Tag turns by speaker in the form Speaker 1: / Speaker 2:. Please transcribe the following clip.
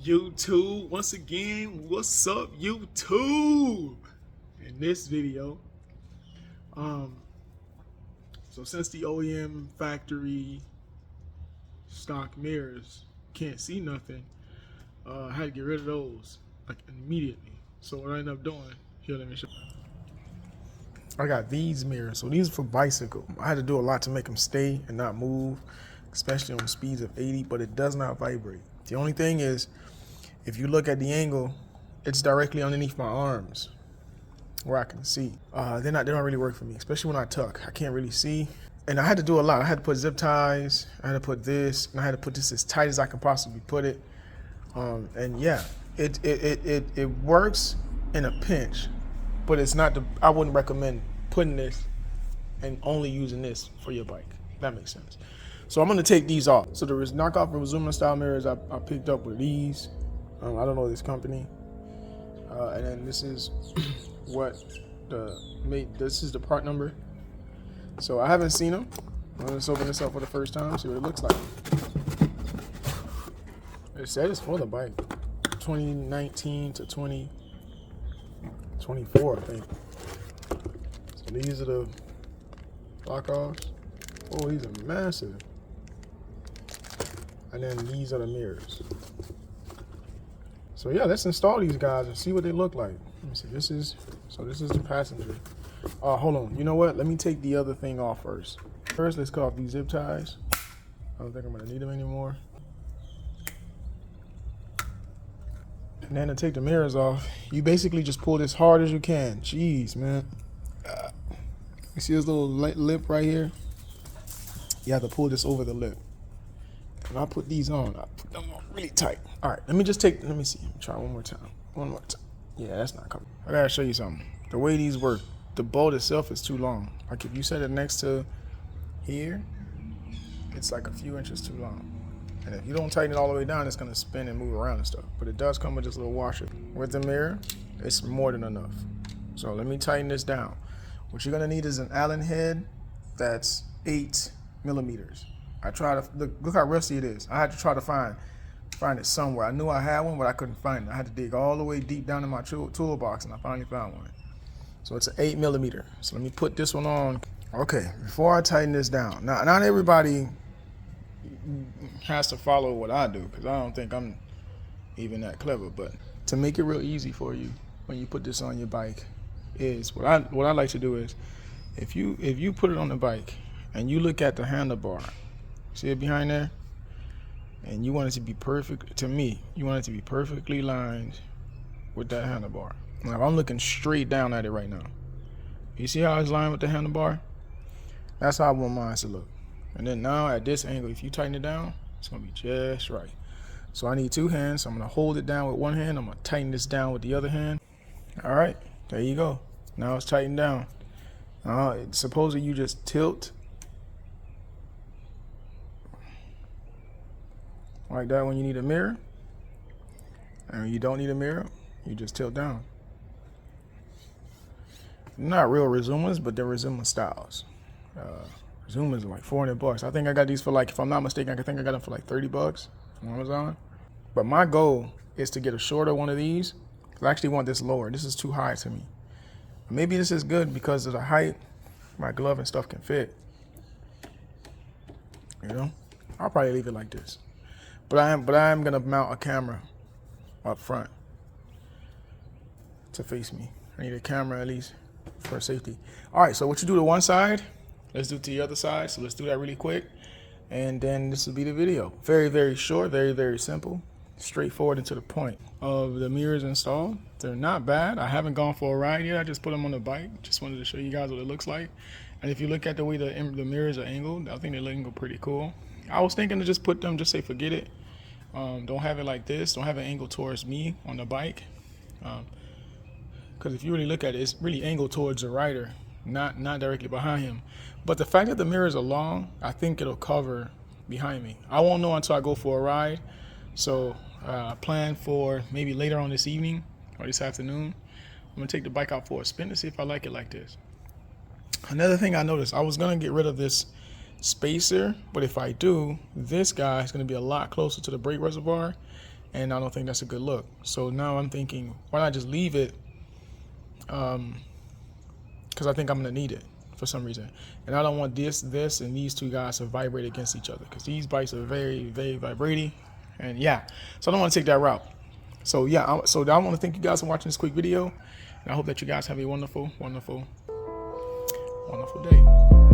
Speaker 1: YouTube? Once again, what's up, YouTube? In this video, so since the OEM factory stock mirrors can't see nothing, I had to get rid of those like immediately. So what I ended up doing, here, let me show you. I got these mirrors. So these are for bicycle. I had to do a lot to make them stay and not move, especially on speeds of 80, but it does not vibrate. The only thing is, if you look at the angle, it's directly underneath my arms where I can see. They don't really work for me, especially when I tuck. I can't really see. And I had to do a lot. I had to put zip ties, I had to put this, and I had to put this as tight as I can possibly put it. And yeah, it works in a pinch, but it's not I wouldn't recommend putting this and only using this for your bike. That makes sense. So I'm gonna take these off. So the knockoff Resuma style mirrors I picked up with these. I don't know this company. And then this is what this is the part number. So I haven't seen them. Let's open this up for the first time, see what it looks like. It said it's for the bike. 2019 to 2024, I think. So these are the knockoffs. Oh, these are massive. And then these are the mirrors. So yeah, let's install these guys and see what they look like. Let me see, this is the passenger. Hold on, you know what? Let me take the other thing off first. First, let's cut off these zip ties. I don't think I'm gonna need them anymore. And then to take the mirrors off, you basically just pull this hard as you can. Jeez, man. You see this little lip right here? You have to pull this over the lip. When I put these on, I put them on really tight. All right, let me see. Let me try one more time. Yeah, that's not coming. I gotta show you something. The way these work, the bolt itself is too long. Like if you set it next to here, it's like a few inches too long. And if you don't tighten it all the way down, it's gonna spin and move around and stuff. But it does come with this little washer. With the mirror, it's more than enough. So let me tighten this down. What you're gonna need is an Allen head that's 8 millimeters. I tried to look how rusty it is. I had to try to find it somewhere. I knew I had one, but I couldn't find it. I had to dig all the way deep down in my toolbox, and I finally found one. So it's an 8 millimeter. So let me put this one on. Okay, before I tighten this down. Now, not everybody has to follow what I do, because I don't think I'm even that clever. But to make it real easy for you when you put this on your bike, is what I like to do is, if you put it on the bike and you look at the handlebar. See it behind there? And you want it to be perfect, to me, you want it to be perfectly lined with that handlebar. Now, I'm looking straight down at it right now. You see how it's lined with the handlebar? That's how I want mine to look. And then now at this angle, if you tighten it down, it's gonna be just right. So I need 2 hands. So I'm gonna hold it down with one hand. I'm gonna tighten this down with the other hand. All right, there you go. Now it's tightened down. Supposedly you just tilt like that when you need a mirror, and when you don't need a mirror, you just tilt down. Not real Resumas, but they're Resuma styles. Resumas are like $400. I think I got these for like, if I'm not mistaken, I think I got them for like $30 from Amazon. But my goal is to get a shorter one of these. I actually want this lower. This is too high to me. Maybe this is good because of the height. My glove and stuff can fit. You know, I'll probably leave it like this. But I am gonna mount a camera up front to face me. I need a camera at least for safety. All right, so what you do to one side, let's do it to the other side. So let's do that really quick, and then this will be the video. Very, very short, very, very simple, straightforward and to the point. Of the mirrors installed, they're not bad. I haven't gone for a ride yet. I just put them on the bike. Just wanted to show you guys what it looks like. And if you look at the way the mirrors are angled, I think they look pretty cool. I was thinking to just put them, just say forget it. Don't have it like this. Don't have it angled towards me on the bike. Because if you really look at it, it's really angled towards the rider, not directly behind him. But the fact that the mirrors are long, I think it'll cover behind me. I won't know until I go for a ride. So plan for maybe later on this evening or this afternoon. I'm gonna take the bike out for a spin to see if I like it like this. Another thing I noticed, I was gonna get rid of this spacer, but if I do, this guy is gonna be a lot closer to the brake reservoir, and I don't think that's a good look. So now I'm thinking, why not just leave it? Because I think I'm gonna need it for some reason, and I don't want this, and these two guys to vibrate against each other, because these bikes are very, very vibrating, and yeah, so I don't want to take that route. So yeah, I want to thank you guys for watching this quick video, and I hope that you guys have a wonderful, wonderful, wonderful day.